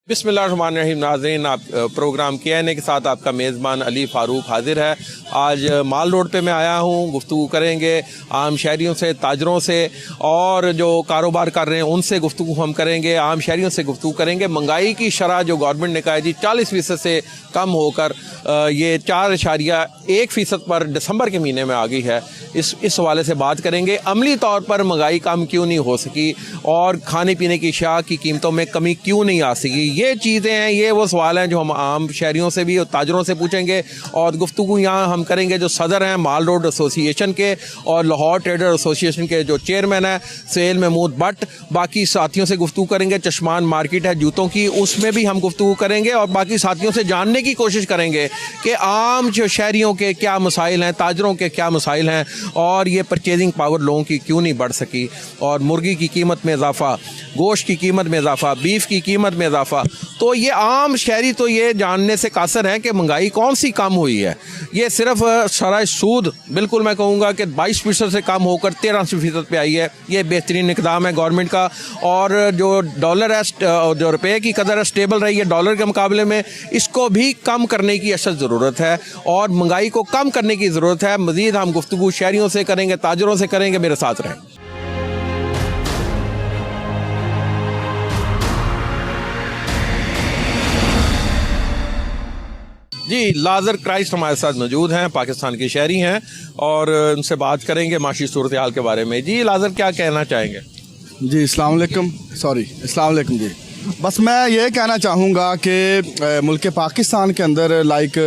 बिस्मिल्लाहिर्रहमानिर्रहीम। नाज़रीन, आप प्रोग्राम KNA के साथ आपका मेज़बान अली फ़ारूक हाजिर है। आज माल रोड पे मैं आया हूँ। गुफ्तगू करेंगे आम शहरियों से, ताजरों से और जो कारोबार कर रहे हैं उनसे गुफ्तगू हम करेंगे। आम शहरियों से गुफ्तगू करेंगे। महंगाई की शरह जो गवर्नमेंट ने कहा है जी 40% से कम होकर ये 4.1% पर दिसंबर के महीने में आ गई है। इस हवाले से बात करेंगे। अमली तौर पर महंगाई कम क्यों नहीं हो सकी और खाने पीने की अशिया की कीमतों में कमी क्यों नहीं आ सकी, ये चीज़ें हैं, ये वो सवाल हैं जो हम आम शहरियों से भी और ताजरों से पूछेंगे। और गुफ्तगू यहाँ हम करेंगे जो सदर हैं माल रोड एसोसिएशन के और लाहौर ट्रेडर एसोसिएशन के जो चेयरमैन हैं सुहेल महमूद भट्ट, बाकी साथियों से गुफ्तगू करेंगे। चश्मान मार्केट है जूतों की, उसमें भी हम गुफ्तगू करेंगे और बाकी साथियों से जानने की कोशिश करेंगे कि आम जो शहरियों के क्या मसाइल हैं, ताजरों के क्या मसाइल हैं और ये परचेजिंग पावर लोगों की क्यों नहीं बढ़ सकी। और मुर्गी की कीमत में इजाफा, गोश्त की कीमत में इजाफा, बीफ की कीमत में इजाफा, तो ये आम शहरी तो ये जानने से कासर है कि महंगाई कौन सी कम हुई है। ये सिर्फ शरह सूद बिल्कुल मैं कहूँगा कि 22% से कम होकर 13% पे आई है। ये बेहतरीन इक़दाम है गवर्नमेंट का। और जो डॉलर है, जो रुपये की कदर है, स्टेबल रही है डॉलर के मुकाबले में, इसको भी कम करने की अशद ज़रूरत है और महंगाई को कम करने की ज़रूरत है। मज़ीद हम गुफ्तगू शहरियों से करेंगे, ताजरों से करेंगे। मेरे साथ रहें। जी, लाजर क्राइस्ट हमारे साथ मौजूद हैं, पाकिस्तान के शहरी हैं और उनसे बात करेंगे माशी सूरत हाल के बारे में। जी लाजर, क्या कहना चाहेंगे? जी अस्सलाम वालेकुम जी। बस मैं ये कहना चाहूँगा कि मुल्क पाकिस्तान के अंदर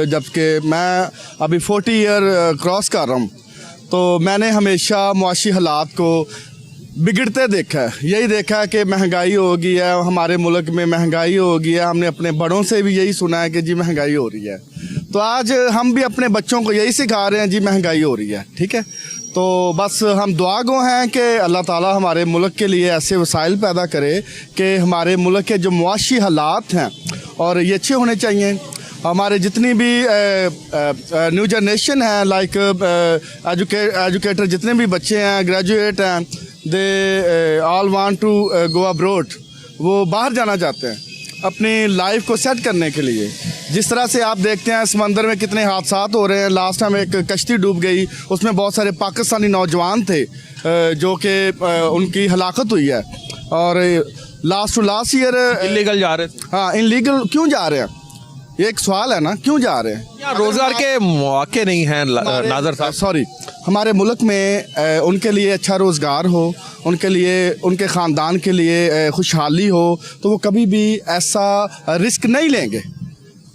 जबकि मैं अभी 40 ईयर क्रॉस कर रहा हूँ, तो मैंने हमेशा मुआशी हालात को बिगड़ते देखा है। यही देखा है कि महंगाई हो गई है, हमारे मुल्क में महंगाई हो गई है। हमने अपने बड़ों से भी यही सुना है कि जी महंगाई हो रही है, तो आज हम भी अपने बच्चों को यही सिखा रहे हैं जी महंगाई हो रही है। ठीक है, तो बस हम दुआ गो हैं कि अल्लाह ताला हमारे मुल्क के लिए ऐसे वसाइल पैदा करे कि हमारे मुल्क के जो मुआशी हालात हैं और ये अच्छे होने चाहिए। हमारे जितनी भी न्यू जनरेशन है, एजुकेटर जितने भी बच्चे हैं, ग्रेजुएट हैं, they all want to go abroad. वो बाहर जाना चाहते हैं अपनी लाइफ को सेट करने के लिए। जिस तरह से आप देखते हैं समंदर में कितने हादसात हो रहे हैं। लास्ट टाइम एक कश्ती डूब गई, उसमें बहुत सारे पाकिस्तानी नौजवान थे जो कि उनकी हलाकत हुई है। और लास्ट ईयर इलीगल जा रहे थे। हाँ, इलीगल क्यों जा रहे हैं, ये एक सवाल है ना, क्यों जा रहे हैं? यहाँ रोज़गार के मौके नहीं हैं नाज़र साहब। सॉरी, हमारे मुल्क में उनके लिए अच्छा रोज़गार हो, उनके लिए, उनके ख़ानदान के लिए खुशहाली हो, तो वो कभी भी ऐसा रिस्क नहीं लेंगे।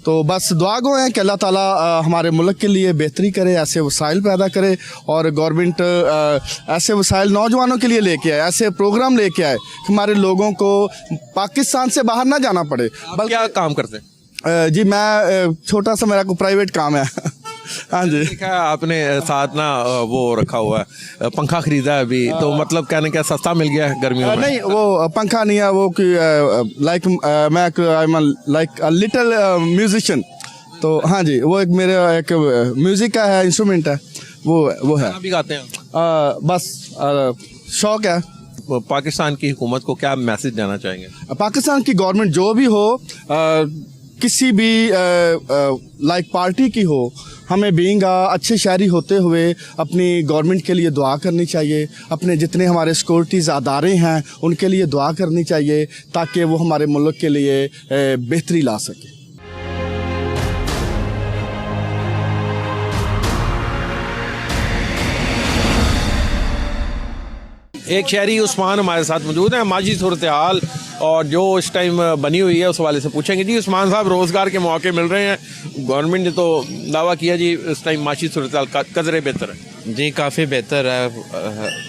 तो बस दुआ गो हैं कि अल्लाह ताला हमारे मुल्क के लिए बेहतरी करे, ऐसे वसाइल पैदा करे और गवर्नमेंट ऐसे वसाइल नौजवानों के लिए लेके आए, ऐसे प्रोग्राम लेके आए कि हमारे लोगों को पाकिस्तान से बाहर ना जाना पड़े। बल्कि क्या काम करते हैं? जी मैं छोटा सा मेरा को प्राइवेट काम है। हाँ जी। देखा आपने साथ ना वो रखा हुआ है, पंखा खरीदा है अभी, तो मतलब कहने क्या सस्ता मिल गया है गर्मियों में? नहीं, वो पंखा नहीं है, वो लाइक मैं लाइक अ लिटिल म्यूजिशियन। तो हाँ जी, वो एक मेरे एक म्यूजिक का है, इंस्ट्रूमेंट है, वो है। भी गाते हैं? बस शौक है। पाकिस्तान की हुकूमत को क्या मैसेज देना चाहेंगे? पाकिस्तान की गवर्नमेंट जो भी हो, किसी भी लाइक पार्टी की हो, हमें बीइंग अच्छे शहरी होते हुए अपनी गवर्नमेंट के लिए दुआ करनी चाहिए। अपने जितने हमारे सिक्योरिटीज़ अदारे हैं उनके लिए दुआ करनी चाहिए ताकि वो हमारे मुल्क के लिए बेहतरी ला सके। एक शहरी उस्मान हमारे साथ मौजूद है। माजी सूरत हाल और जो इस टाइम बनी हुई है उस वाले से पूछेंगे। जी उस्मान साहब, रोज़गार के मौके मिल रहे हैं, गवर्नमेंट ने तो दावा किया जी इस टाइम माशी सूरत हाल कदरे बेहतर है। जी काफ़ी बेहतर है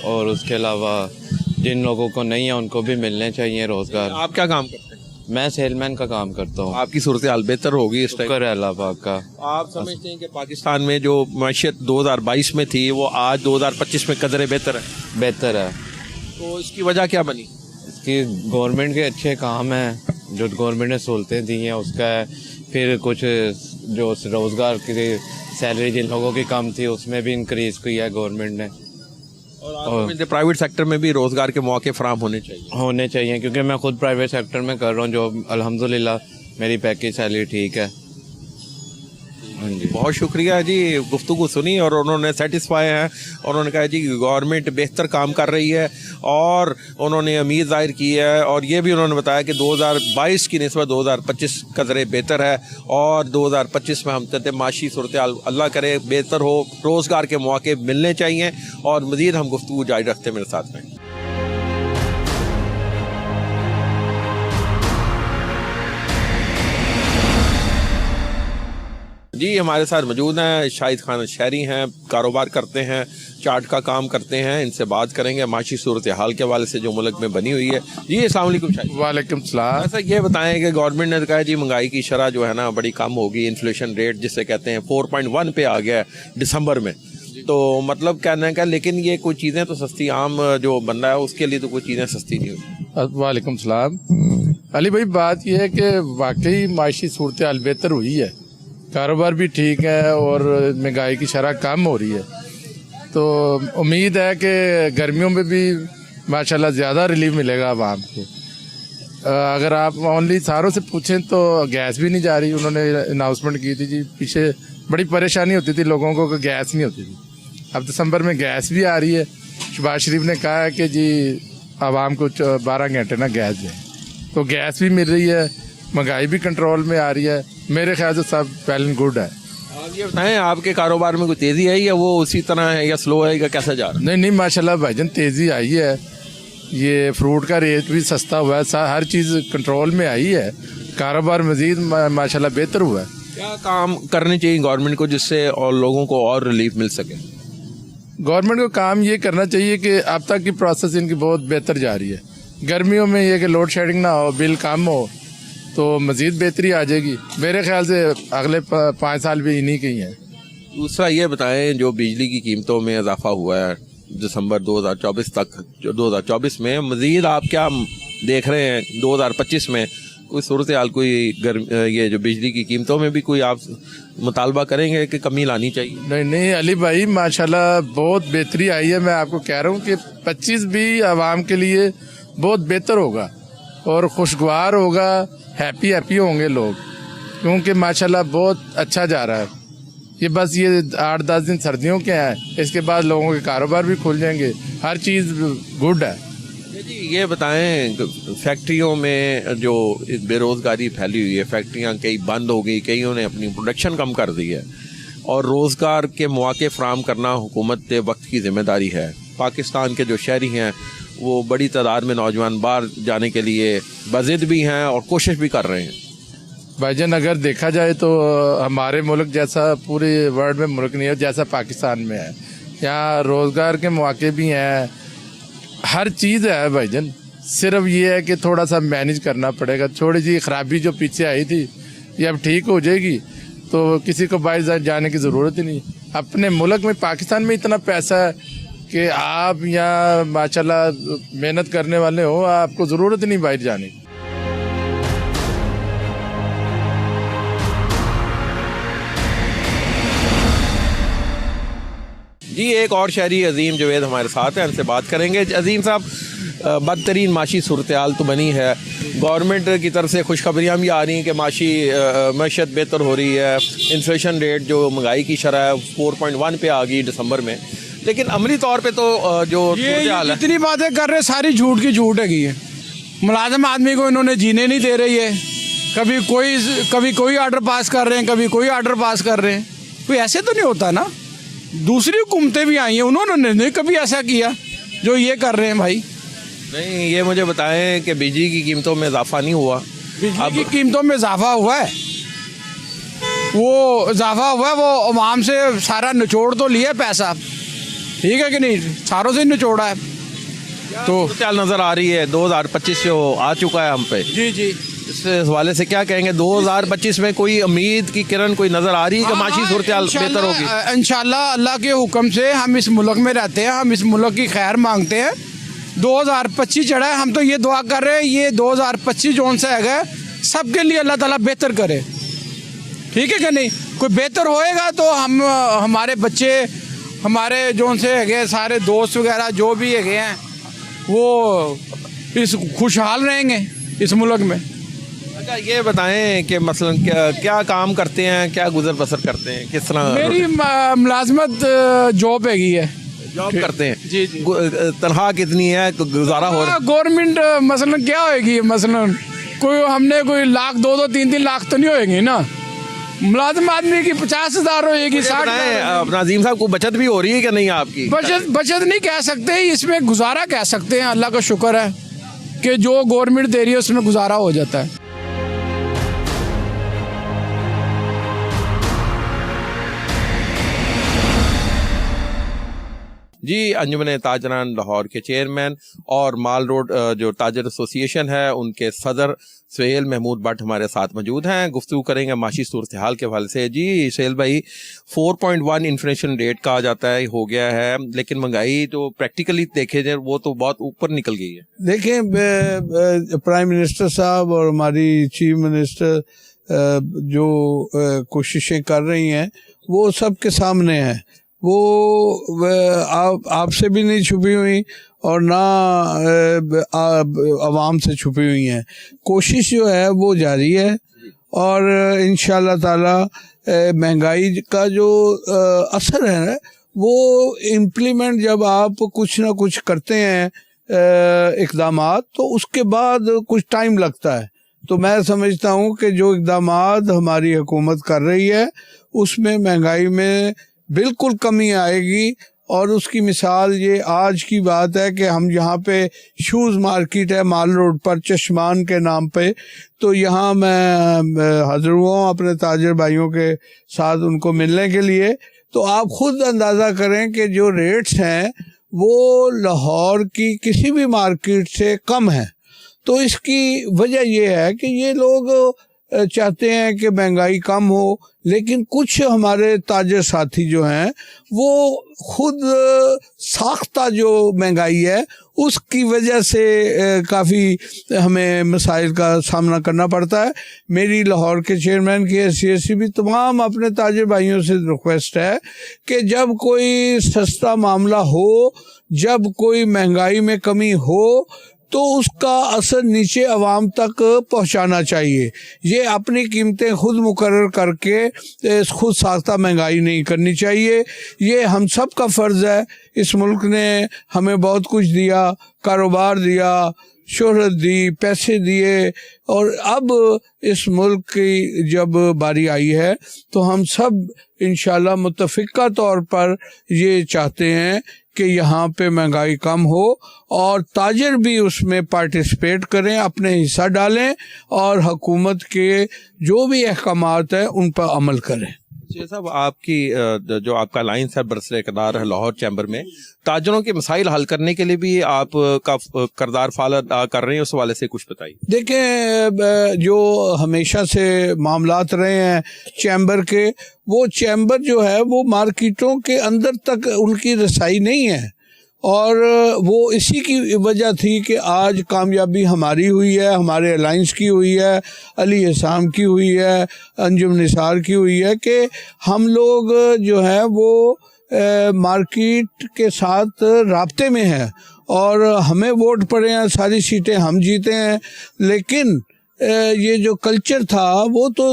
और उसके अलावा जिन लोगों को नहीं है उनको भी मिलने चाहिए रोज़गार। आप क्या काम करते हैं? मैं सेलमैन का काम करता हूँ। आपकी सूरत हाल बेहतर होगी इस टाइम? शुक्र है अल्लाह पाक का। आप समझते हैं कि पाकिस्तान में जो मैशियत 2022 में थी वो आज 2025 में कदरे बेहतर है? बेहतर है। तो इसकी वजह क्या बनी? इसकी गवर्नमेंट के अच्छे काम हैं, जो गवर्नमेंट ने सहूलतें दी हैं उसका है। फिर कुछ जो रोज़गार की सैलरी जिन लोगों की कम थी उसमें भी इंक्रीज़ की है गवर्नमेंट ने। और आप समझते प्राइवेट सेक्टर में भी रोजगार के मौके फराम होने चाहिए? क्योंकि मैं खुद प्राइवेट सेक्टर में कर रहा हूँ जॉब, अल्हम्दुलिल्लाह मेरी पैकेज सैलरी ठीक है। हाँ जी, बहुत शुक्रिया जी, गुफ्तगू सुनी और उन्होंने सेटिस्फाई हैं। उन्होंने कहा जी गवर्नमेंट बेहतर काम कर रही है और उन्होंने उम्मीद जाहिर की है, और ये भी उन्होंने बताया कि 2022 की निस्बत 2025 का ज़रिए बेहतर है और 2025 में हम कहते हैं माशी सूरत अल्लाह करे बेहतर हो, रोज़गार के मौके मिलने चाहिए। और मज़ीद हम गुफ्तगू जारी रखते हैं मेरे साथ में। जी हमारे साथ मौजूद हैं शाहिद खान शहरी हैं, कारोबार करते हैं, चार्ट का काम करते हैं। इनसे बात करेंगे माशी सूरत हाल के हवाले से जो मुल्क में बनी हुई है। जी अस्सलाम वालेकुम शाहिद। वालेकुम सलाम। ऐसा ये बताएं कि गवर्नमेंट ने कहा जी महंगाई की शरह जो है ना बड़ी कम होगी, इन्फ्लेशन रेट जिसे कहते हैं 4.1 पे आ गया है दिसंबर में। तो मतलब कहने का, लेकिन ये कुछ चीज़ें तो सस्ती, आम जो बंदा है उसके लिए तो कुछ चीज़ें सस्ती नहीं हुई। वालेकुम सलाम। अली भाई बात यह है कि वाकई माशी सूरत हाल बेहतर हुई है, कारोबार भी ठीक है और महंगाई की शरह कम हो रही है। तो उम्मीद है कि गर्मियों में भी माशाल्लाह ज़्यादा रिलीफ मिलेगा आवाम को। अगर आप ओनली सारों से पूछें तो गैस भी नहीं जा रही। उन्होंने अनाउंसमेंट की थी जी, पीछे बड़ी परेशानी होती थी लोगों को कि गैस नहीं होती थी। अब दिसंबर में गैस भी आ रही है। शहबाज शरीफ ने कहा है कि जी आवाम को 12 घंटे ना गैस दें, तो गैस भी मिल रही है, महंगाई भी कंट्रोल में आ रही है। मेरे ख्याल से सब वेल एंड गुड है। आप ये बताएं आपके कारोबार में कोई तेज़ी आई है, वो उसी तरह है या स्लो है या कैसा जा रहा है? नहीं माशाल्लाह भाईजान तेज़ी आई है। ये फ्रूट का रेट भी सस्ता हुआ है, हर चीज़ कंट्रोल में आई है, कारोबार मज़ीद माशाल्लाह बेहतर हुआ है। क्या काम करने चाहिए गवर्नमेंट को जिससे और लोगों को और रिलीफ मिल सके? गवर्नमेंट को काम ये करना चाहिए कि अब तक की प्रोसेस इनकी बहुत बेहतर जा रही है। गर्मियों में ये कि लोड शेडिंग ना हो, बिल कम हो, तो मज़ीद बेहतरी आ जाएगी। मेरे ख्याल से अगले 5 साल भी इन्हीं के ही हैं। दूसरा ये बताएं, जो बिजली की कीमतों में इजाफा हुआ है दिसंबर 2024 तक, जो 2024 में मज़ीद आप क्या देख रहे हैं 2025 में? कोई सूरत हाल, कोई ये जो बिजली की कीमतों में भी कोई आप मुतालबा करेंगे कि कमी लानी चाहिए? नहीं अली भाई माशाल्लाह बहुत बेहतरी आई है। मैं आपको कह रहा हूँ कि 25 भी आवाम के लिए बहुत बेहतर होगा और खुशगवार होगा, हैप्पी होंगे लोग, क्योंकि माशाल्लाह बहुत अच्छा जा रहा है। ये बस ये 8-10 दिन सर्दियों के हैं, इसके बाद लोगों के कारोबार भी खुल जाएंगे, हर चीज़ गुड है। जी ये बताएं, फैक्ट्रियों में जो बेरोज़गारी फैली हुई है, फैक्ट्रियां कई बंद हो गई, कईयों ने अपनी प्रोडक्शन कम कर दी है, और रोज़गार के मौके फराहम करना हुकूमत वक्त की ज़िम्मेदारी है। पाकिस्तान के जो शहरी हैं वो बड़ी तादाद में नौजवान बाहर जाने के लिए बज़िद भी हैं और कोशिश भी कर रहे हैं। भाईजान अगर देखा जाए तो हमारे मुल्क जैसा पूरे वर्ल्ड में मुल्क नहीं है जैसा पाकिस्तान में है। यहाँ रोज़गार के मौके भी हैं, हर चीज़ है भाईजान। सिर्फ ये है कि थोड़ा सा मैनेज करना पड़ेगा। थोड़ी सी खराबी जो पीछे आई थी ये अब ठीक हो जाएगी, तो किसी को बाहर जाने की ज़रूरत ही नहीं। अपने मुल्क में पाकिस्तान में इतना पैसा है कि आप यहाँ माशाल्लाह मेहनत करने वाले हो, आपको ज़रूरत नहीं बाहर जाने की। जी एक और शहरी अजीम जवेद हमारे साथ हैं, इनसे बात करेंगे। अजीम साहब, बदतरीन माशी सूरत हाल तो बनी है, गवर्नमेंट की तरफ से खुशखबरियाँ भी आ रही हैं कि मैशत बेहतर हो रही है, इन्फ्लेशन रेट जो महंगाई की शरह है 4.1 पे आ गई दिसंबर में, लेकिन अमली तौर पे तो जो ये जितनी बातें कर रहे सारी झूठ की झूठ है। मुलाजम आदमी को इन्होंने जीने नहीं दे रही है। कभी कोई ऑर्डर पास कर रहे हैं, कभी कोई ऑर्डर पास कर रहे हैं। कोई ऐसे तो नहीं होता ना। दूसरी हुकूमतें भी आई हैं, उन्होंने नहीं कभी ऐसा किया जो ये कर रहे हैं भाई। नहीं, ये मुझे बताएं कि बिजली की कीमतों में इजाफा नहीं हुआ? बिजली की कीमतों में इजाफा हुआ है, वो इजाफा हुआ है, वो अवाम से सारा निचोड़ तो लिया पैसा, ठीक है कि नहीं, सारों से निचोड़ा है। तो क्या नज़र आ रही है 2025 जो आ चुका है हम पे? जी इस हवाले से क्या कहेंगे? 2025 में कोई उम्मीद की किरण कोई नज़र आ रही है कि माशी सूरत हाल बेहतर होगी? इंशाल्लाह अल्लाह के हुक्म से हम इस मुल्क में रहते हैं, हम इस मुल्क की खैर मांगते हैं। 2025 चढ़ा है, हम तो ये दुआ कर रहे हैं ये 2025 जोन से है सबके लिए अल्लाह ताला बेहतर करे, ठीक है कि नहीं। कोई बेहतर होएगा तो हम हमारे बच्चे हमारे जो उनसे है सारे दोस्त वगैरह जो भी है वो इस खुशहाल रहेंगे इस मुल्क में। अच्छा ये बताएं कि मसलन क्या काम करते हैं, क्या गुजर बसर करते हैं, किस तरह? मेरी मुलाजमत जॉब है जॉब करते हैं। जी जी। तनख्वाह कितनी है, गुजारा हो रहा है? गवर्नमेंट मसलन क्या होएगी, मसलन कोई लाख 2-2 3-3 लाख तो नहीं होएगी ना। मुलाजिम आदमी की 50,000 होएगी, 60,000। नाज़ीम साहब को बचत भी हो रही है कि नहीं आपकी? बचत नहीं कह सकते, इसमें गुजारा कह सकते हैं। अल्लाह का शुक्र है कि जो गवर्नमेंट दे रही है उसमें गुजारा हो जाता है। जी, अंजुमन ताजरान लाहौर के चेयरमैन और माल रोड जो ताजर एसोसिएशन है उनके सदर सुहेल महमूद भट्ट हमारे साथ मौजूद हैं। गुफ्तगू करेंगे माशी सूरत हाल के हवाले से। जी सुहेल भाई, 4.1 इन्फ्लेशन रेट कहा जाता है हो गया है, लेकिन महंगाई तो प्रैक्टिकली देखे जाए वो तो बहुत ऊपर निकल गई है। देखें, प्राइम मिनिस्टर साहब और हमारी चीफ मिनिस्टर जो कोशिशें कर रही हैं वो सबके सामने है। वो आपसे भी नहीं छुपी हुई और ना आवाम से छुपी हुई हैं। कोशिश जो है वो जारी है और इंशाल्लाह ताला महंगाई का जो असर है वो इम्प्लीमेंट जब आप कुछ ना कुछ करते हैं इक़दामात, तो उसके बाद कुछ टाइम लगता है। तो मैं समझता हूँ कि जो इक़दामात हमारी हुकूमत कर रही है उसमें महंगाई में बिल्कुल कमी आएगी। और उसकी मिसाल ये आज की बात है कि हम यहाँ पे शूज़ मार्केट है माल रोड पर चश्मान के नाम पे, तो यहाँ मैं हाजिर हुआ हूँ अपने ताजर भाइयों के साथ उनको मिलने के लिए। तो आप खुद अंदाज़ा करें कि जो रेट्स हैं वो लाहौर की किसी भी मार्केट से कम है। तो इसकी वजह ये है कि ये लोग चाहते हैं कि महंगाई कम हो, लेकिन कुछ हमारे ताजर साथी जो हैं वो खुद साख्ता जो महंगाई है उसकी वजह से काफ़ी हमें मसाइल का सामना करना पड़ता है। मेरी लाहौर के चेयरमैन की हैसियत से भी तमाम अपने ताजर भाइयों से रिक्वेस्ट है कि जब कोई सस्ता मामला हो, जब कोई महंगाई में कमी हो, तो उसका असर नीचे आवाम तक पहुंचाना चाहिए। ये अपनी कीमतें खुद मुकर्रर करके खुद साख्ता महंगाई नहीं करनी चाहिए। ये हम सब का फ़र्ज़ है। इस मुल्क ने हमें बहुत कुछ दिया, कारोबार दिया, शोहरत दी, पैसे दिए, और अब इस मुल्क की जब बारी आई है तो हम सब इंशाल्लाह मुत्तफ़िक़ा तौर पर ये चाहते हैं कि यहाँ पे महंगाई कम हो और ताजर भी उसमें पार्टिसिपेट करें, अपने हिस्सा डालें और हुकूमत के जो भी अहकामात हैं उन पर अमल करें। जी साहब, आपकी जो आपका अलायंस है बरसर इक़्तिदार है लाहौर चैम्बर में, ताजरों के मसाइल हल करने के लिए भी आप का किरदार फाल अदा कर रहे हैं, उस हवाले से कुछ बताइए। देखें, जो हमेशा से मामलात रहे हैं चैम्बर के, वो चैम्बर जो है वो मार्केटों के अंदर तक उनकी रसाई नहीं है, और वो इसी की वजह थी कि आज कामयाबी हमारी हुई है, हमारे अलायंस की हुई है, अली हसाम की हुई है, अंजुम निसार की हुई है, कि हम लोग जो है वो मार्केट के साथ राब्ते में हैं और हमें वोट पड़े हैं, सारी सीटें हम जीते हैं। लेकिन ये जो कल्चर था वो तो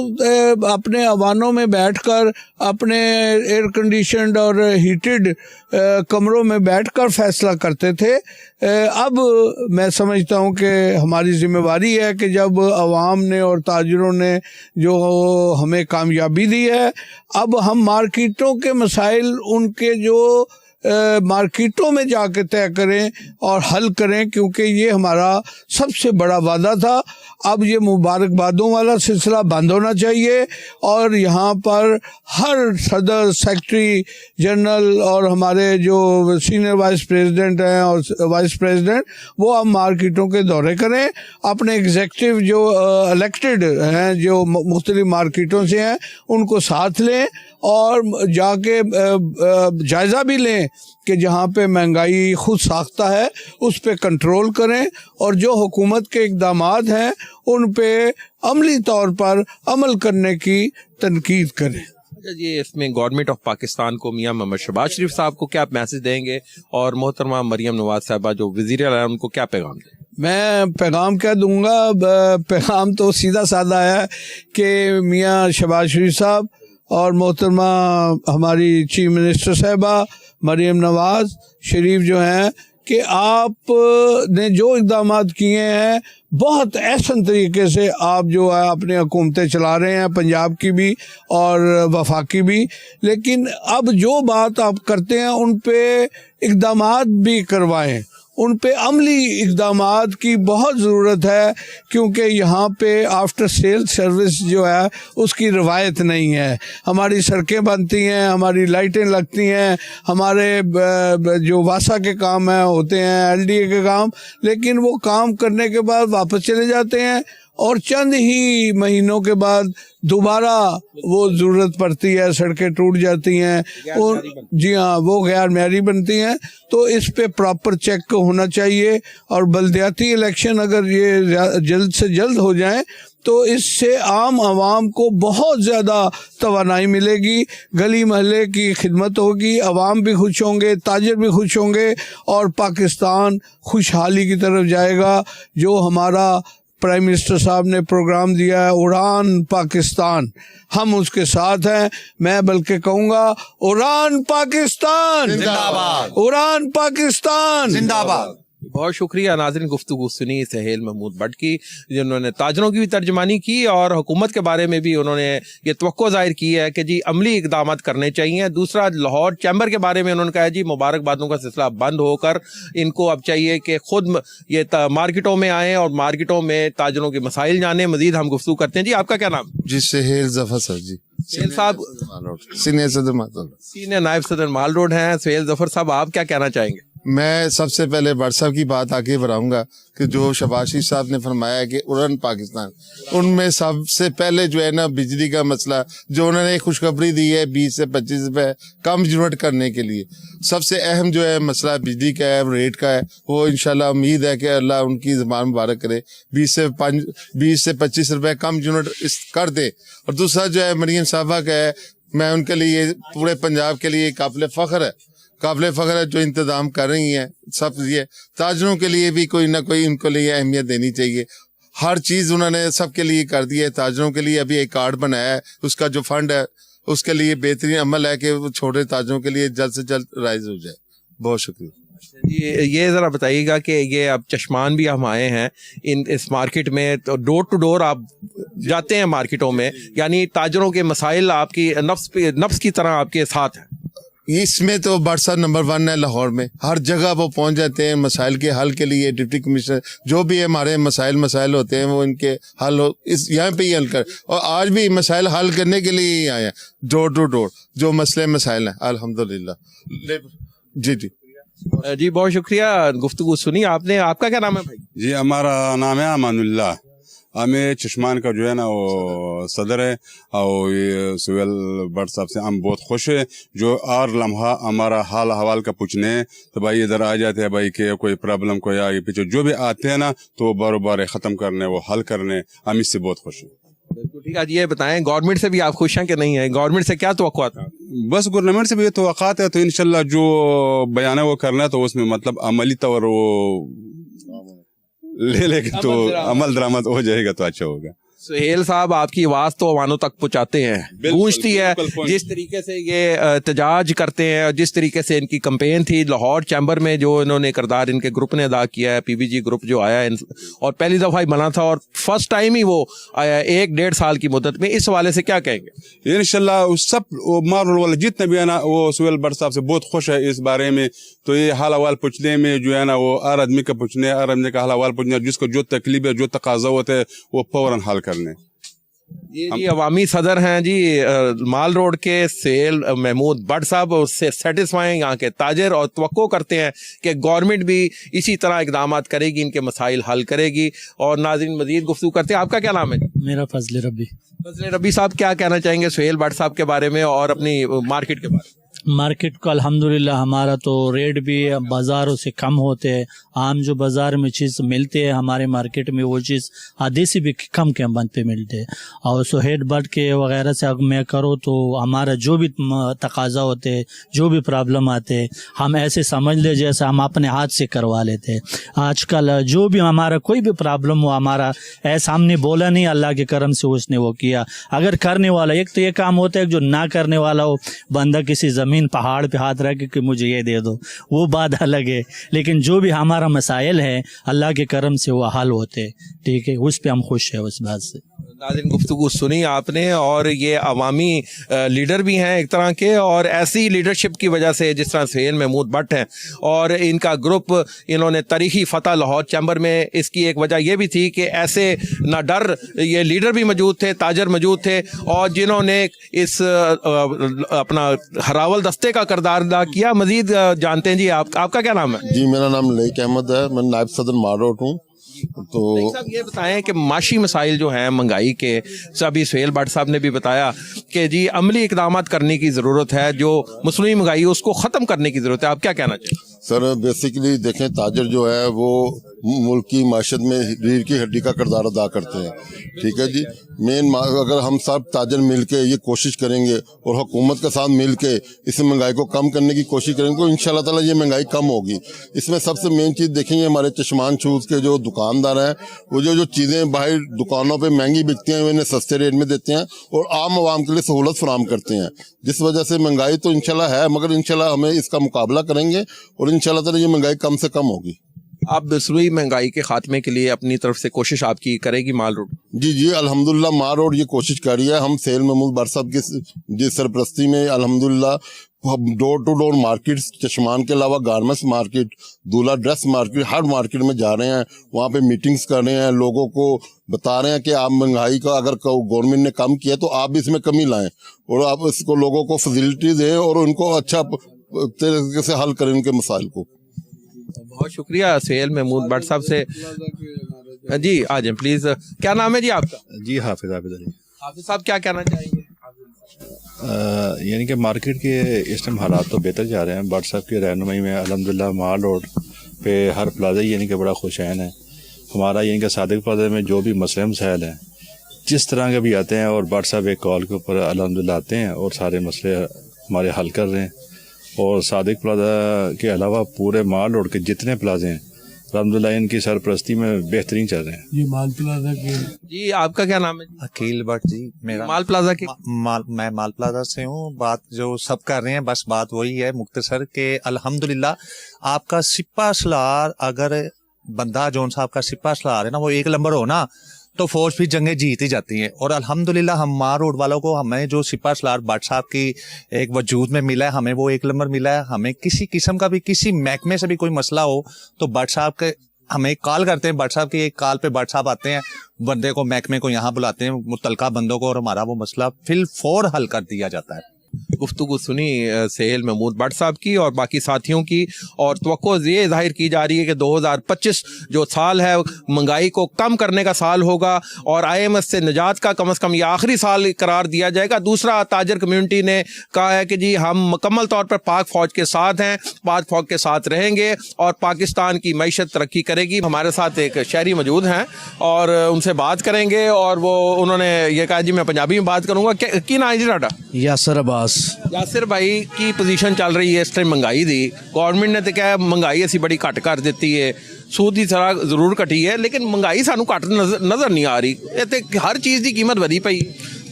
अपने अवानों में बैठकर, अपने एयर कंडीशनड और हीटेड कमरों में बैठकर फैसला करते थे। अब मैं समझता हूँ कि हमारी जिम्मेवारी है कि जब अवाम ने और ताजरों ने जो हमें कामयाबी दी है, अब हम मार्केटों के मसाइल उनके जो मार्केटों में जाके तय करें और हल करें, क्योंकि ये हमारा सबसे बड़ा वादा था। अब ये मुबारकबादों वाला सिलसिला बंद होना चाहिए और यहाँ पर हर सदर, सेक्रेटरी जनरल और हमारे जो सीनियर वाइस प्रेसिडेंट हैं और वाइस प्रेसिडेंट, वो अब मार्केटों के दौरे करें, अपने एग्जेक्टिव जो इलेक्टेड हैं जो मुख्तलिफ मार्केटों से हैं उनको साथ लें और जाके जायज़ा भी लें कि जहाँ पे महंगाई खुद साख्ता है उस पे कंट्रोल करें और जो हुकूमत के इक़दामात हैं उन पे अमली तौर पर अमल करने की तनकीद करें। अच्छा जी, इसमें गवर्नमेंट ऑफ पाकिस्तान को मियां मोहम्मद शहबाज शरीफ साहब को क्या मैसेज देंगे और मोहतरमा मरियम नवाज साहबा जो वज़ीर आला उनको क्या पैगाम दें? मैं पैगाम क्या दूंगा, पैगाम तो सीधा साधा है कि मियां शहबाज शरीफ साहब और मोहतरमा हमारी चीफ मिनिस्टर साहबा मरियम नवाज शरीफ जो हैं कि आप ने जो इक़दाम किए हैं बहुत एहसन तरीके से आप जो है अपनी हुकूमतें चला रहे हैं, पंजाब की भी और वफाकी भी, लेकिन अब जो बात आप करते हैं उन पे इक़दाम भी करवाएं, उन पे अमली इक़दाम की बहुत ज़रूरत है, क्योंकि यहाँ पे आफ्टर सेल सर्विस जो है उसकी रवायत नहीं है। हमारी सड़कें बनती हैं, हमारी लाइटें लगती हैं, हमारे जो वासा के काम है होते हैं, LDA के काम, लेकिन वो काम करने के बाद वापस चले जाते हैं और चंद ही महीनों के बाद दोबारा वो ज़रूरत पड़ती है, सड़कें टूट जाती हैं और जी हाँ वो गैर म्यारी बनती हैं। तो इस पे प्रॉपर चेक होना चाहिए और बल्दियाती इलेक्शन अगर ये जल्द से जल्द हो जाएं तो इससे आम आवाम को बहुत ज़्यादा तवानाई मिलेगी, गली महल्ले की खिदमत होगी, आवाम भी खुश होंगे, ताजर भी खुश होंगे और पाकिस्तान खुशहाली की तरफ जाएगा। जो हमारा प्राइम मिनिस्टर साहब ने प्रोग्राम दिया है उड़ान पाकिस्तान, हम उसके साथ हैं। मैं बल्कि कहूँगा उड़ान पाकिस्तान जिंदाबाद, उड़ान पाकिस्तान जिंदाबाद। बहुत शुक्रिया नाज़रीन, गुफ्तगू सुनी सहेल महमूद भट्ट की, जिन्होंने ताजरों की भी तर्जमानी की और हुकूमत के बारे में भी उन्होंने ये तवक्को ज़ाहिर की है कि जी अमली इक़दाम करने चाहिए। दूसरा, लाहौर चैम्बर के बारे में उन्होंने कहा जी मुबारकबादों का सिलसिला बंद होकर इनको अब चाहिए कि खुद ये मार्केटों में आएँ और मार्केटों में ताजरों के मसाइल जाने। मज़ीद हम गुफ्तगू करते हैं। जी आपका क्या नाम? जी सहेल जफर सर जी, सुहेल साहब सीनियर सदर मातल, सीनियर नायब सदर माल रोड हैं। सुहेल जफर साहब, आप क्या कहना चाहेंगे? मैं सबसे पहले भट्ट साहब की बात आगे बढ़ाऊंगा कि जो शहबाज शरीफ साहब ने फरमाया कि उड़न पाकिस्तान, उनमें सबसे पहले जो है ना बिजली का मसला, जो उन्होंने खुशखबरी दी है 20 से 25 रुपए कम यूनिट करने के लिए, सबसे अहम जो है मसला बिजली का है, रेट का है। वो इंशाल्लाह उम्मीद है कि अल्लाह उनकी ज़बान मुबारक करे, 20 से 25 रुपए कम यूनिट कर दे। और दूसरा जो है मरियम साहबा का है, मैं उनके लिए पूरे पंजाब के लिए काबिल फ़ख्र है जो इंतज़ाम कर रही हैं। सब ये ताजरों के लिए भी कोई ना कोई उनको लिए अहमियत देनी चाहिए। हर चीज़ उन्होंने सबके लिए कर दी है। ताजरों के लिए अभी एक कार्ड बनाया है, उसका जो फंड है उसके लिए बेहतरीन अमल है कि वो छोटे ताजरों के लिए जल्द से जल्द राइज हो जाए। बहुत शुक्रिया। ये ज़रा बताइएगा कि ये अब चश्मान भी हम आए हैं इस मार्केट में, तो डोर टू डोर आप जाते हैं मार्केटों में, यानी ताजरों के मसाइल आपकी नफ्स की तरह आपके साथ हैं। इसमें तो भट्ट साहब नंबर 1 है लाहौर में, हर जगह वो पहुंच जाते हैं मसाइल के हल के लिए। डिप्टी कमिश्नर जो भी हमारे मसाइल होते हैं वो इनके हल इस यहाँ पे ही हल कर, और आज भी मसाइल हल करने के लिए ही आए हैं डोर टू डोर जो मसाइल हैं अल्हम्दुलिल्लाह। जी जी जी बहुत शुक्रिया, गुफ्तगू सुनी आपने। आपका क्या नाम है भाई? जी हमारा नाम है अमानुल्लाह, हमें चश्मान का जो है ना वो सदर है, और ये सुहेल भट्ट साहब से हम बहुत खुश है जो हर लम्हा हमारा हाल हवाल का पूछने, तो भाई इधर आ जाते हैं भाई के कोई प्रॉब्लम कोई आगे पीछे जो भी आते हैं ना तो बार ख़त्म करने, वो हल करने, हम इससे बहुत खुश हैं। बिल्कुल ठीक है। ये बताएं, गवर्नमेंट से भी आप खुश हैं कि नहीं है? गवर्नमेंट से क्या तवक्कुआत था? बस गवर्नमेंट से भी तवक्कुआत है, तो इंशाल्लाह जो बयान है वो करना है, तो उसमें मतलब अमली तौर वो ले लेके तो अमल दरामद हो जाएगा तो अच्छा होगा। सुहेल साहब, आपकी आवाज़ तो अवानों तक पहुँचाते हैं, गूंजती है। जिस तरीके से ये एहतजाज करते हैं, जिस तरीके से इनकी कंपेन थी लाहौर चैम्बर में, जो इन्होंने किरदार इनके ग्रुप ने अदा किया है, PBG ग्रुप जो आया है और पहली दफ़ा ही बना था और फर्स्ट टाइम ही वो आया 1-1.5 साल की मुद्दत में, इस हवाले से क्या कहेंगे? इंशाल्लाह सब मारूल वाले जितने भी है ना वो सुहेल भट्ट साहब से बहुत खुश है इस बारे में। तो ये हाल हवाल पूछने में जो है ना वो हर आदमी का पूछने, हर आदमी का हाल हवाल पूछने, जिसको जो तकलीफ है जो तकाजा होता है वो फौरन हल करने। ये जी अवामी सदर हैं जी माल रोड के सुहेल महमूद भट्ट साहब, उससे सेटिस्फाई यहाँ के ताजर और तवक्को करते हैं कि गवर्नमेंट भी इसी तरह इकदाम करेगी, इनके मसाइल हल करेगी। और नाज़रीन मज़ीद गुफ्तगू करते हैं। आपका क्या नाम है? मेरा फजल रब्बी। फजल रब्बी साहब, क्या कहना चाहेंगे सुहेल भट्ट साहब के बारे में और अपनी मार्केट के बारे में? मार्केट का अल्हम्दुलिल्लाह हमारा तो रेट भी बाज़ारों से कम होते हैं। आम जो बाज़ार में चीज़ मिलते हैं हमारे मार्केट में वो चीज़ आधे से भी कम कीमत पे मिलते हैं। और सो हेड बट के वगैरह से अगर मैं करो तो हमारा जो भी तकाजा होते हैं, जो भी प्रॉब्लम आते हैं, हम ऐसे समझ ले जैसे हम अपने हाथ से करवा लेते हैं। आजकल जो भी हमारा कोई भी प्रॉब्लम हो, हमारा ऐसा हमने बोला नहीं, अल्लाह के करम से उसने वो किया। अगर करने वाला, एक तो ये काम होता है जो ना करने वाला हो, बंदा किसी ज़मीन पहाड़ पे हाथ रख के मुझे ये दे दो, वो बात अलग है। लेकिन जो भी हमारा मसाइल है अल्लाह के करम से वो हल होते, ठीक है, उस पर हम खुश हैं उस बात से। नाज़रीन, गुफ्तगू सुनी आपने, और ये अवामी लीडर भी हैं एक तरह के, और ऐसी लीडरशिप की वजह से जिस तरह सुहेल महमूद भट्ट हैं और इनका ग्रुप, इन्होंने तारीखी फतह लाहौर चैम्बर में, इसकी एक वजह यह भी थी कि ऐसे ना डर ये लीडर भी मौजूद थे, ताजर मौजूद थे, और जिन्होंने इस अपना हरावल दस्ते का किरदार अदा किया। मजीद जानते हैं जी, आपका क्या नाम है? जी, मेरा नाम लईक अहमद है, मैं नायब सदर मारोट हूँ। तो साहब ये बताएं कि माशी मसाइल जो हैं महंगाई के, सभी सुहेल भट्ट साहब ने भी बताया कि जी अमली इकदाम करने की ज़रूरत है, जो मुस्लिम महंगाई उसको ख़त्म करने की ज़रूरत है। आप क्या कहना चाहिए? सर, बेसिकली देखें, ताजर जो है वो मुल्क की माशत में रीढ़ की हड्डी का किरदार अदा करते हैं, ठीक है जी। अगर हम सब ताजर मिल के ये कोशिश करेंगे और हुकूमत के साथ मिल के इस महंगाई को कम करने की कोशिश करेंगे तो इंशाल्लाह ताला ये महंगाई कम होगी। इसमें सबसे मेन चीज़ देखेंगे, हमारे चश्मान शूज़ के जो दुकानदार हैं वो जो चीज़ें बाहर दुकानों पे महंगी बिकती हैं वो इन्हें सस्ते रेट में देते हैं और आम आवाम के लिए सहूलत फराम करते हैं, जिस वजह से महंगाई तो इंशाल्लाह है, मगर इंशाल्लाह हमें इसका मुकाबला करेंगे और इंशाल्लाह ताला ये महंगाई कम से कम होगी। आप दूसरी महंगाई के खात्मे के लिए अपनी तरफ से कोशिश आपकी करेगी माल रोड? जी जी, अल्हम्दुलिल्लाह माल रोड ये कोशिश कर रही है। हम सुहेल महमूद भट्ट साहब की सरपरस्ती में अल्हम्दुलिल्लाह डोर टू डोर मार्केट, चश्मान के अलावा गारमेंट्स मार्केट, दूल्हा ड्रेस मार्केट, हर मार्केट में जा रहे हैं, वहाँ पे मीटिंग्स कर रहे हैं, लोगों को बता रहे हैं कि आप महंगाई का अगर गवर्नमेंट ने कम किया तो आप भी इसमें कमी लाएं और आप इसको लोगों को फैसिलिटी दें और उनको अच्छा तरीके से हल करें उनके मसाइल को। बहुत शुक्रिया सुहेल महमूद भट्ट साहब से। जी आ जाए प्लीज। क्या नाम है जी आपका? जी हाफिज अली। हाफिज साहब क्या कहना चाहेंगे? यानी कि मार्केट के इस टाइम हालात तो बेहतर जा रहे हैं। भट्ट साहब की रहनुमाई में अल्हम्दुलिल्लाह माल रोड पे हर प्लाजा यानी कि बड़ा खुशैन है। हमारा यानी कि सादिक प्लाजा में जो भी मसले मसाइल हैं जिस तरह के भी आते हैं और भट्ट साहब एक कॉल के ऊपर अल्हम्दुलिल्लाह आते हैं और सारे मसले हमारे हल कर रहे हैं। और सादिक प्लाजा के अलावा पूरे माल रोड के जितने प्लाजे हैं अल्हम्दुलिल्लाह इनकी सरपरस्ती में बेहतरीन चल रहे हैं। ये माल प्लाजा के जी आपका क्या नाम है? अकील भट्ट जी। मेरा माल प्लाजा के मैं माल प्लाजा से हूँ। बात जो सब कर रहे हैं बस बात वही है मुख्तसर के अल्हम्दुलिल्लाह आपका सिपा सलार, अगर बंदा जोन सा आपका सिपा सलार है ना वो एक नंबर हो ना तो फौज भी जंगें जीत ही जाती हैं। और अल्हम्दुलिल्लाह हम माल रोड वालों को हमें जो सिपा सलार भट्ट साहब की एक वजूद में मिला है, हमें वो एक नंबर मिला है। हमें किसी किस्म का भी किसी महकमे से भी कोई मसला हो तो भट्ट साहब के हमें कॉल करते हैं। भट्ट साहब की एक कॉल पे भट्ट साहब आते हैं, बंदे को महकमे को यहाँ बुलाते हैं, मुतलका बंदों को, और हमारा वो मसला फिल फौर हल कर दिया जाता है। गुफ्तगू सुनी सुहेल महमूद भट्ट साहब की और बाकी साथियों की, और तवक्को ये जाहिर की जा रही है कि 2025 जो साल है महंगाई को कम करने का साल होगा और IMF से निजात का कम से कम ये आखिरी साल करार दिया जाएगा। दूसरा, ताजर कम्युनिटी ने कहा है कि जी हम मुकम्मल तौर पर पाक फ़ौज के साथ हैं, पाक फ़ौज के साथ रहेंगे और पाकिस्तान की मईशत तरक्की करेगी। हमारे साथ एक शहरी मौजूद हैं और उनसे बात करेंगे और वो उन्होंने ये कहा जी मैं पंजाबी में बात करूँगा। की ना जी ਤੁਹਾਡਾ? यासर अब्बास। यासिर भाई की पोजीशन चल रही है इस टाइम महंगाई दी? गवर्नमेंट ने तो कहा महंगाई असी बड़ी घट कर दी है, सूद की तरह जरूर घटी है, लेकिन महंगाई सानू घट नज़र नहीं आ रही। ये तो हर चीज़ की कीमत वधी पई।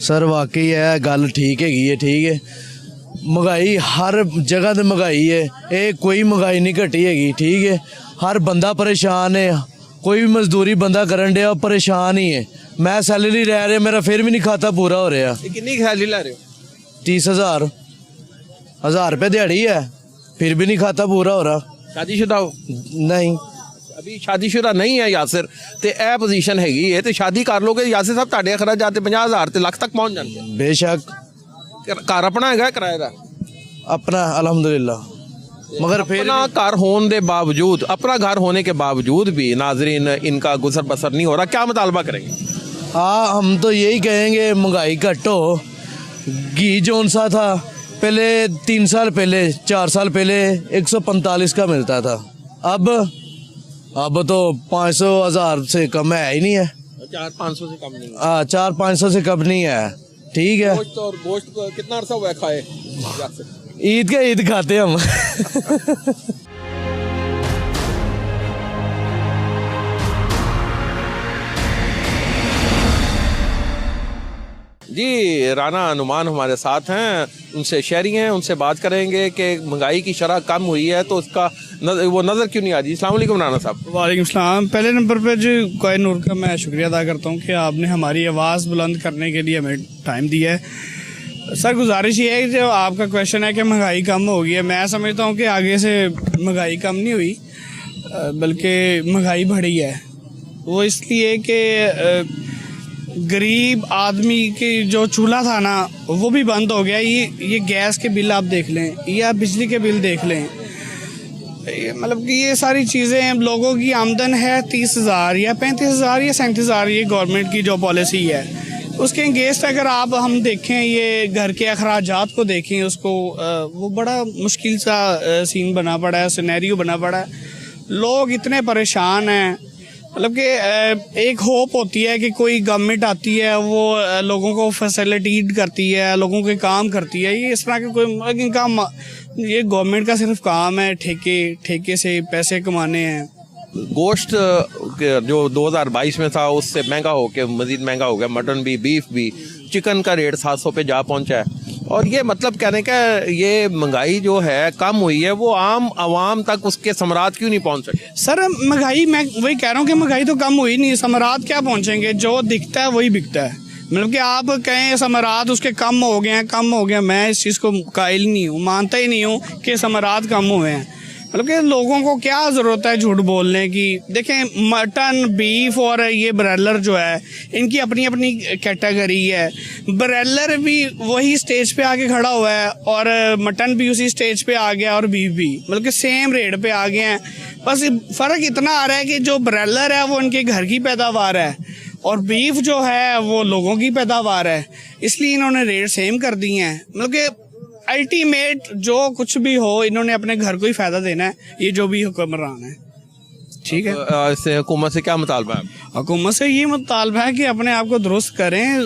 सर वाकई है गल ठीक है, ठीक है। महंगाई हर जगह ते महंगाई है, ये कोई महंगाई नहीं घटी हैगी, ठीक है। हर बंदा परेशान है, कोई भी मजदूरी बंदा करन दिया परेशान ही है। मैं सैलरी ले रहा, मेरा फिर भी नहीं खाता पूरा हो रहा। कितनी सैलरी ला रहे हो? 30,000 रुपये दिहाड़ी है, फिर भी नहीं खाता पूरा हो रहा। शादीशुदा हो? नहीं, अभी शादीशुदा नहीं है यासिर, तो यह पोजीशन हैगी है तो शादी कर लोगे यासिर साहब, ਤੁਹਾਡੇ अखराजात 50,000 ते ਲੱਖ तक पहुँच जाएंगे। बेशक। घर अपना है किराए का? अपना अल्हम्दुलिल्लाह, मगर फिर अपना घर होने के बावजूद, अपना घर होने के बावजूद भी नाजरीन इनका गुजर बसर नहीं हो रहा। क्या मुतालबा करेंगे? हाँ, हम तो यही कहेंगे महंगाई घट हो। घी जोन सा था पहले 3 साल पहले 4 साल पहले 145 का मिलता था। अब तो 500,000 से कम है ही नहीं है। 400-500 से कम नहीं। हाँ 400-500 से कम नहीं है। ठीक है। गोश्त और गोश्त को कितना अरसा हुआ है खाए? ईद खाते हम। जी, राना नुमान हमारे साथ हैं, उनसे शहरी हैं, उनसे बात करेंगे कि महंगाई की शरह कम हुई है तो उसका वो नज़र क्यों नहीं आ रही। अस्सलाम वालेकुम राना साहब। वालेकुम सलाम। पहले नंबर पर जो कोई नूर का मैं शुक्रिया अदा करता हूँ कि आपने हमारी आवाज़ बुलंद करने के लिए हमें टाइम दिया है। सर गुजारिश ये है कि जो आपका क्वेश्चन है कि महंगाई कम हो गई है, मैं समझता हूँ कि आगे से महंगाई कम नहीं हुई बल्कि महंगाई बढ़ी है। वो इसलिए कि गरीब आदमी के जो चूल्हा था ना वो भी बंद हो गया। ये गैस के बिल आप देख लें या बिजली के बिल देख लें, मतलब कि ये सारी चीज़ें लोगों की आमदन है 30,000 या 35,000 या 37,000, ये गवर्नमेंट की जो पॉलिसी है उसके अगेंस्ट अगर हम देखें ये घर के अखराजात को देखें उसको, वो बड़ा मुश्किल सा सीन बना पड़ा है, सिनेरियो बना पड़ा है। लोग इतने परेशान हैं, मतलब कि एक होप होती है कि कोई गवर्नमेंट आती है वो लोगों को फैसिलिटेट करती है, लोगों के काम करती है। ये इस तरह के कोई काम, ये गवर्नमेंट का सिर्फ काम है ठेके से पैसे कमाने हैं। गोश्त जो 2022 में था उससे महंगा होकर मज़ीद महंगा हो गया, मटन भी, बीफ भी, चिकन का रेट 700 पे जा पहुंचा है। और ये मतलब कहने का ये महंगाई जो है कम हुई है वो आम आवाम तक उसके समरात क्यों नहीं पहुंच सके? सर महंगाई, मैं वही कह रहा हूँ कि महंगाई तो कम हुई नहीं, समरात क्या पहुंचेंगे? जो दिखता है वही बिकता है। मतलब कि आप कहें समरात उसके कम हो गए, मैं इस चीज़ को कायल नहीं हूँ, मानता ही नहीं हूँ कि समरात कम हुए हैं। मतलब कि लोगों को क्या ज़रूरत है झूठ बोलने की? देखें मटन, बीफ और ये ब्रॉयलर जो है इनकी अपनी अपनी कैटेगरी है। ब्रॉयलर भी वही स्टेज पे आके खड़ा हुआ है और मटन भी उसी स्टेज पे आ गया और बीफ भी, मतलब कि सेम रेट पे आ गए हैं। बस फ़र्क इतना आ रहा है कि जो ब्रॉयलर है वो उनके घर की पैदावार है और बीफ जो है वो लोगों की पैदावार है, इसलिए इन्होंने रेट सेम कर दिए हैं। मतलब कि अल्टीमेट जो कुछ भी हो इन्होंने अपने घर को ही फायदा देना है, ये जो भी हुक्मरान है। ठीक है, इससे हुकूमत से क्या मुतालबा है? हुकूमत से ये मुतालबा है कि अपने आप को दुरुस्त करें,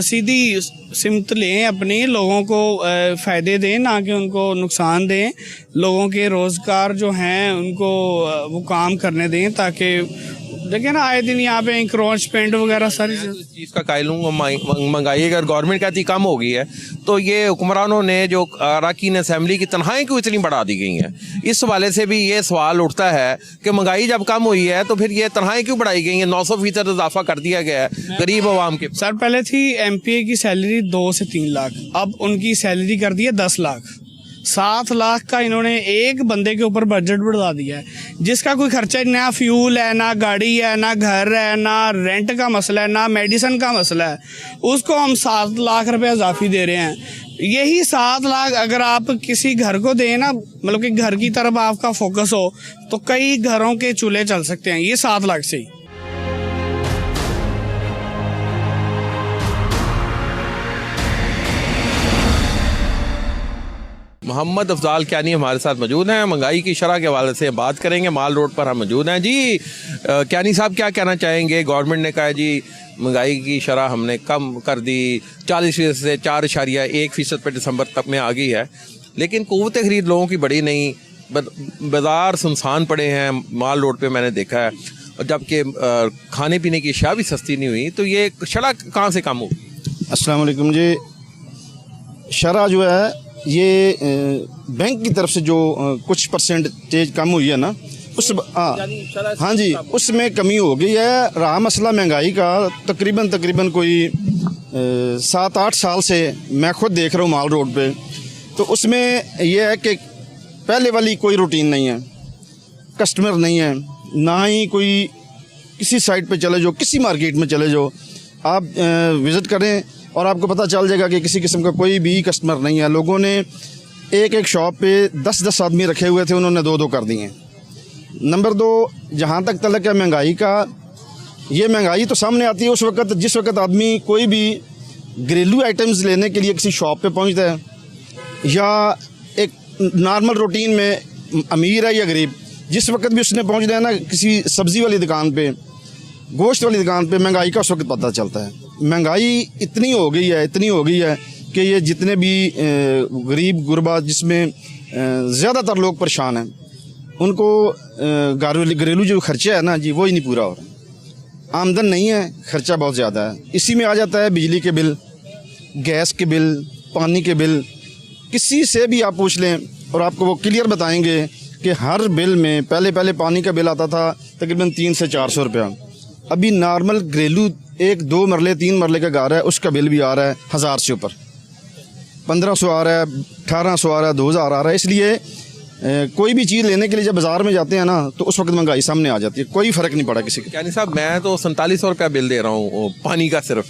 सीधी सिमत लें, अपने लोगों को फ़ायदे दें ना कि उनको नुकसान दें। लोगों के रोज़गार जो हैं उनको वो काम करने दें, ताकि देखिए ना आए दिन यहाँ पे इंक्रोचमेंट वगैरह सारी चीज़ का कायल हूँ। महंगाई अगर गवर्नमेंट कहती कम हो गई है तो ये हुक्मरानों ने जो अरकान असेंबली की तनख्वाहें क्यों इतनी बढ़ा दी गई हैं? इस हवाले से भी ये सवाल उठता है कि महंगाई जब कम हुई है तो फिर ये तनख्वाहें क्यों बढ़ाई गई हैं? 900% इजाफा कर दिया गया है गरीब आवाम के। सर पहले थी MPA की सैलरी 2 से 3 लाख, अब उनकी सैलरी कर दी है 10 लाख। 7 लाख का इन्होंने एक बंदे के ऊपर बजट बढ़ा दिया है, जिसका कोई खर्चा ना फ्यूल है, ना गाड़ी है, ना घर है, ना रेंट का मसला है, ना मेडिसिन का मसला है। उसको हम 7 लाख रुपए इजाफी दे रहे हैं। यही 7 लाख अगर आप किसी घर को दें ना, मतलब कि घर की तरफ आपका फोकस हो, तो कई घरों के चूल्हे चल सकते हैं ये 7 लाख से ही। मोहम्मद अफजाल क्यानी हमारे साथ मौजूद हैं, महंगाई की शरह के हवाले से बात करेंगे। माल रोड पर हम मौजूद हैं। जी क्यानी साहब क्या कहना चाहेंगे? गवर्नमेंट ने कहा जी महंगाई की शरह हमने कम कर दी, 40% से 4.1% पे दिसंबर तक में आ गई है, लेकिन क़ुव्वत ख़रीद लोगों की बढ़ी नहीं, बाज़ार सुनसान पड़े हैं। माल रोड पे मैंने देखा है, और जबकि खाने पीने की अशिया भी सस्ती नहीं हुई, तो ये शरह कहाँ से कम हो? अस्सलाम वालेकुम जी। शरह जो है ये बैंक की तरफ से जो कुछ परसेंटेज कम हुई है ना, उस हाँ जी उसमें कमी हो गई है। रहा मसला महंगाई का, तकरीबन कोई 7-8 साल से मैं खुद देख रहा हूँ माल रोड पे, तो उसमें यह है कि पहले वाली कोई रूटीन नहीं है, कस्टमर नहीं है, ना ही कोई किसी साइट पे चले जाओ, किसी मार्केट में चले जाओ, आप विज़िट करें और आपको पता चल जाएगा कि किसी किस्म का कोई भी कस्टमर नहीं है। लोगों ने एक शॉप पे 10-10 आदमी रखे हुए थे, उन्होंने 2-2 कर दिए। नंबर 2, जहाँ तक तलक है महंगाई का, ये महंगाई तो सामने आती है उस वक्त जिस वक्त आदमी कोई भी घरेलू आइटम्स लेने के लिए किसी शॉप पे पहुँचता है। या एक नॉर्मल रूटीन में अमीर है या गरीब, जिस वक्त भी उसने पहुंच जाए ना किसी सब्ज़ी वाली दुकान पे, गोश्त वाली दुकान पे, महंगाई का उस वक्त पता चलता है। महंगाई इतनी हो गई है कि ये जितने भी गरीब गुरबा जिसमें ज़्यादातर लोग परेशान हैं, उनको घरेलू जो खर्चा है ना जी, वो ही नहीं पूरा हो रहा। आमदन नहीं है, खर्चा बहुत ज़्यादा है। इसी में आ जाता है बिजली के बिल, गैस के बिल, पानी के बिल। किसी से भी आप पूछ लें और आपको वो क्लियर बताएंगे कि हर बिल में पहले पानी का बिल आता था तकरीबन 300 से 400 रुपया। अभी नॉर्मल घरेलू 1, 2 मरले 3 मरले का घर है, उसका बिल भी आ रहा है 1000 से ऊपर, 1500 आ रहा है, 1800 आ रहा है, 2000 आ रहा है। इसलिए कोई भी चीज़ लेने के लिए जब बाज़ार में जाते हैं ना, तो उस वक्त महंगाई सामने आ जाती है। कोई फ़र्क नहीं पड़ा किसी को। यानी साहब मैं तो 4700 रुपया बिल दे रहा हूँ पानी का सिर्फ।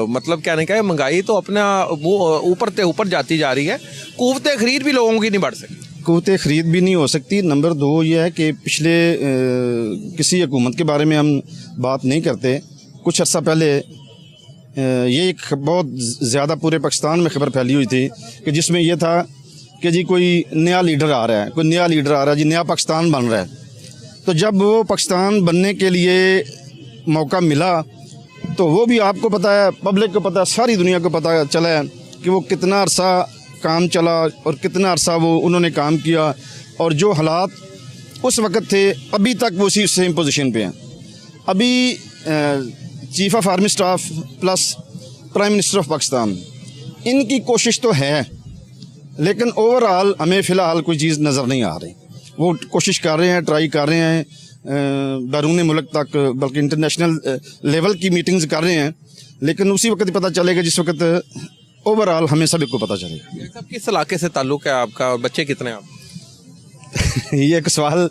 मतलब कहने का है महंगाई तो अपना वो ऊपर से ऊपर जाती जा रही है। क़ुव्वत ख़रीद भी लोगों की नहीं बढ़ सकती। क़ुव्वत ख़रीद भी नहीं हो सकती। नंबर 2 ये है कि पिछले किसी हुकूमत के बारे में हम बात नहीं करते। कुछ अर्सा पहले ये एक बहुत ज़्यादा पूरे पाकिस्तान में खबर फैली हुई थी कि जिसमें यह था कि जी कोई नया लीडर आ रहा है, जी नया पाकिस्तान बन रहा है। तो जब वो पाकिस्तान बनने के लिए मौका मिला तो वो भी आपको पता है, पब्लिक को पता है, सारी दुनिया को पता चला है कि वो कितना अरसा काम चला और कितना अरसा वो उन्होंने काम किया, और जो हालात उस वक़्त थे अभी तक वो उसी सेम पोजीशन पे हैं। अभी chief of army staff plus prime minister of Pakistan, इनकी कोशिश तो है, लेकिन ओवरऑल हमें फ़िलहाल कोई चीज़ नज़र नहीं आ रही। वो कोशिश कर रहे हैं, ट्राई कर रहे हैं, बैरून मुल्क तक बल्कि इंटरनेशनल लेवल की मीटिंग्स कर रहे हैं, लेकिन उसी वक्त पता चलेगा जिस वक्त ओवरऑल हमें सभी को पता चलेगा। सब किस इलाके से ताल्लुक़ है आपका और बच्चे कितने हैं आप? ये एक सवाल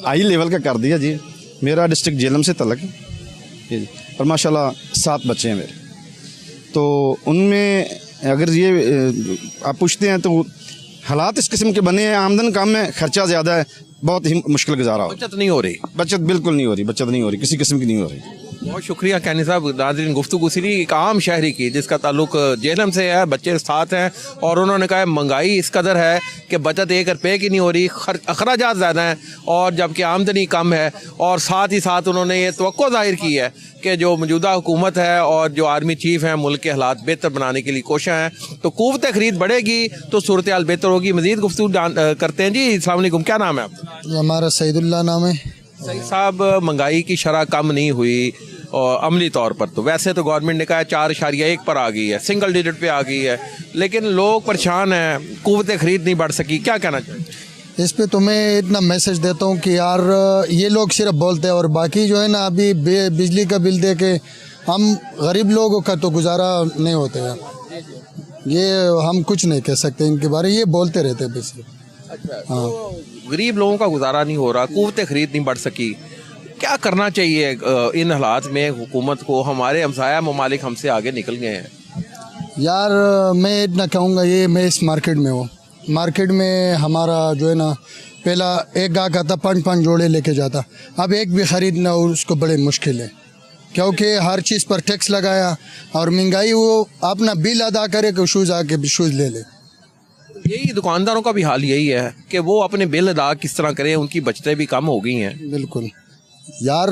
हाई लेवल का कर दिया जी। मेरा डिस्ट्रिक्ट झेलम से तलक है जी, और माशाल्लाह 7 बच्चे हैं मेरे। तो उनमें अगर ये आप पूछते हैं तो हालात इस किस्म के बने हैं, आमदन कम है, खर्चा ज़्यादा है, बहुत ही मुश्किल गुजारा हो। बचत नहीं हो रही। बचत बिल्कुल नहीं हो रही, बचत नहीं हो रही, किसी किस्म की नहीं हो रही। बहुत शुक्रिया कैनी साहब। नाज़रीन, गुफ्तगू सिरी एक आम शहरी की जिसका ताल्लुक जेहलम से है, बच्चे साथ हैं, और उन्होंने कहा महंगाई इस कदर है कि बचत 1 रुपये की नहीं हो रही, अखराजात ज़्यादा हैं और जबकि आमदनी कम है। और साथ ही साथ उन्होंने ये तवक्को ज़ाहिर की है कि जो मौजूदा हुकूमत है और जो आर्मी चीफ हैं, मुल्क के हालात बेहतर बनाने के लिए कोशिश हैं, तो क़ुव्वत ख़रीद बढ़ेगी तो सूरत हाल बेहतर होगी। मज़ीद गुफ्तगू करते हैं। जी अस्सलाम वालेकुम, क्या नाम है आपका? हमारा सईदुल्लाह नाम है। सही साहब, महंगाई की शरह कम नहीं हुई और अमली तौर पर तो वैसे तो गवर्नमेंट ने कहा 4.1 पर आ गई है, सिंगल डिजिट पे आ गई है, लेकिन लोग परेशान हैं, क़ुव्वत ख़रीद नहीं बढ़ सकी। क्या कहना चाहिए इस पे? तो मैं इतना मैसेज देता हूँ कि यार ये लोग सिर्फ बोलते हैं और बाकी जो है ना, अभी बिजली का बिल दे के हम गरीब लोगों का तो गुजारा नहीं होता यार। ये हम कुछ नहीं कह सकते इनके बारे, ये बोलते रहते हैं बस। अच्छा, तो गरीब लोगों का गुजारा नहीं हो रहा, क़ुव्वत ख़रीद नहीं बढ़ सकी, क्या करना चाहिए इन हालात में हुकूमत को? हमारे हमसाया ममालिक हमसे आगे निकल गए हैं यार। मैं इतना कहूँगा, ये मैं इस मार्केट में हूँ, मार्केट में हमारा जो है ना, पहला एक गाहक आता 5 जोड़े लेके जाता, अब एक भी ख़रीदना उसको बड़े मुश्किल है, क्योंकि हर चीज़ पर टैक्स लगाया और महंगाई। वो अपना बिल अदा करे कि शूज़ आके शूज़ ले ले। यही दुकानदारों का भी हाल यही है कि वो अपने बिल अदा किस तरह करें, उनकी बचतें भी कम हो गई हैं। बिल्कुल यार,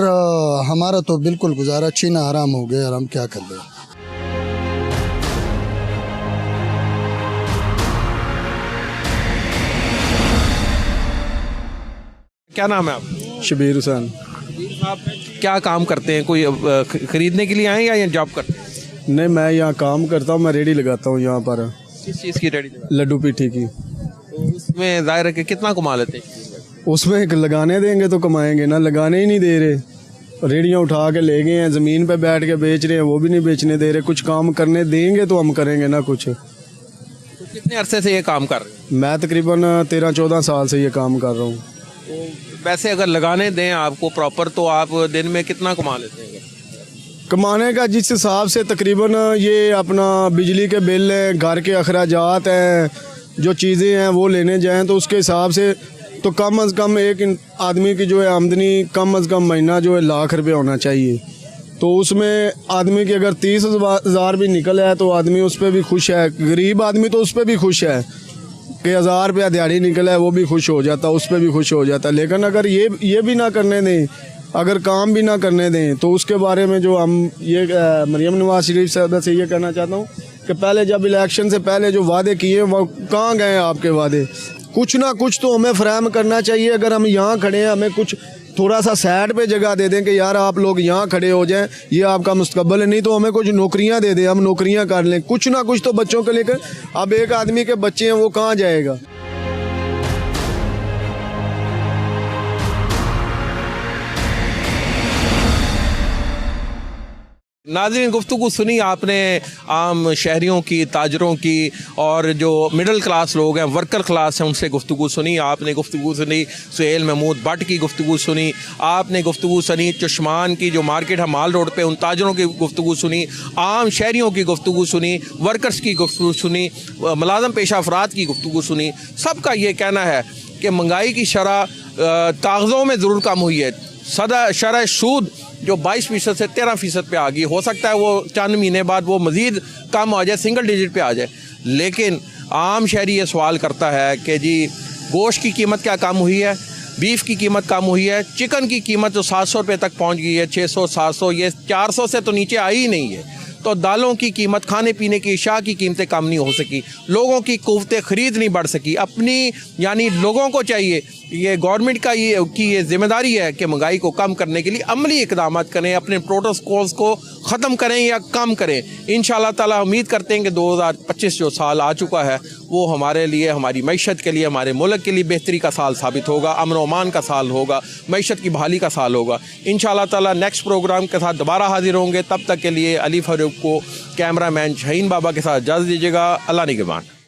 हमारा तो बिल्कुल गुजारा छीना हराम हो गया, और हम क्या कर ले। क्या नाम है आप? शबीर हुसैन। आप क्या काम करते हैं? कोई खरीदने के लिए आए या जॉब करते हैं? नहीं, मैं यहाँ काम करता हूँ, मैं रेडी लगाता हूँ यहाँ पर। किस चीज़ की रेडी? लड्डू पीठी की। तो उसमें ज़ाहिर है कि कितना कमा लेते हैं? उसमें लगाने देंगे तो कमाएंगे ना, लगाने ही नहीं दे रहे। रेडियाँ उठा के ले गए हैं, ज़मीन पे बैठ के बेच रहे हैं, वो भी नहीं बेचने दे रहे। कुछ काम करने देंगे तो हम करेंगे ना कुछ। तो कितने अरसे से ये काम कर रहे हैं? मैं तकरीबन 13-14 साल से ये काम कर रहा हूँ। तो वैसे अगर लगाने दें आपको प्रॉपर, तो आप दिन में कितना कमा लेते हैं? कमाने का जिस हिसाब से तकरीबन ये अपना बिजली के बिल हैं, घर के अखराजात हैं, जो चीज़ें हैं वो लेने जाएं तो उसके हिसाब से तो कम अज़ कम एक आदमी की जो है आमदनी कम अज़ कम महीना जो है 1 लाख रुपये होना चाहिए। तो उसमें आदमी की अगर 30,000 भी निकल है तो आदमी उस पर भी खुश है। गरीब आदमी तो उस पर भी खुश है कि 1000 रुपया दिहाड़ी निकला है, वो भी खुश हो जाता, उस पर भी खुश हो जाता। लेकिन अगर ये भी ना करने दें, अगर काम भी ना करने दें, तो उसके बारे में जो हम ये मरियम नवाज शरीफ साहब से ये कहना चाहता हूँ कि पहले जब इलेक्शन से पहले जो वादे किए वो कहाँ गए आपके वादे? कुछ ना कुछ तो हमें फ्राहम करना चाहिए। अगर हम यहाँ खड़े हैं, हमें कुछ थोड़ा सा साइड पे जगह दे दें कि यार आप लोग यहाँ खड़े हो जाएं, ये आपका मुस्तकबिल है। नहीं तो हमें कुछ नौकरियाँ दे दें, हम नौकरियाँ कर लें, कुछ ना कुछ तो बच्चों को लेकर। अब एक आदमी के बच्चे हैं, वो कहाँ जाएगा? नाज़रीन, गुफ्तगू सुनी आपने आम शहरियों की, ताजरों की, और जो मिडिल क्लास लोग हैं, वर्कर क्लास हैं, उनसे गुफ्तगू सुनी आपने। गुफ्तगू सुनी सुहेल महमूद भट्ट की गुफ्तगू सुनी आपने। गुफ्तगू सुनी चश्मान की जो मार्केट है माल रोड पे, उन ताजरों की गुफ्तगू सुनी। आम शहरियों की गुफ्तगू सुनी, वर्कर्स की गुफ्तगू सुनी, मुलाज़म पेशा अफराद की गुफ्तगू सुनी। सबका ये कहना है कि महंगाई की शरह कागज़ों में ज़रूर कम हुई है। शरह सूद जो 22% से 13% पे आ गई, हो सकता है वो चंद महीने बाद वो मज़ीद कम आ जाए, सिंगल डिजिट पे आ जाए। लेकिन आम शहरी ये सवाल करता है कि जी गोश्त की कीमत क्या कम हुई है, बीफ की कीमत कम हुई है, चिकन की कीमत जो 700 रुपये तक पहुंच गई है, 600 700, ये 400 से तो नीचे आई ही नहीं है। तो दालों की कीमत, खाने पीने की अशिया की कीमतें कम नहीं हो सकी, लोगों की क़ुव्वत ख़रीद नहीं बढ़ सकी। अपनी यानी लोगों को चाहिए, ये गवर्नमेंट का ये जिम्मेदारी है कि महंगाई को कम करने के लिए अमली इक़दाम करें, अपने प्रोटोकॉल्स को ख़त्म करें या कम करें। इंशाअल्लाह ताला उम्मीद करते हैं कि 2025 जो साल आ चुका है वो हमारे लिए, हमारी मईशत के लिए, हमारे मुल्क के लिए बेहतरी का साल साबित होगा, अमन व अमान का साल होगा, मईशत की बहाली का साल होगा। इंशाअल्लाह ताला नेक्स्ट प्रोग्राम के साथ दोबारा हाजिर होंगे। तब तक के लिए अली फारूक को कैमरामैन शहीन बाबा के साथ इजाज़त दीजिएगा। अल्लाह निगहबान।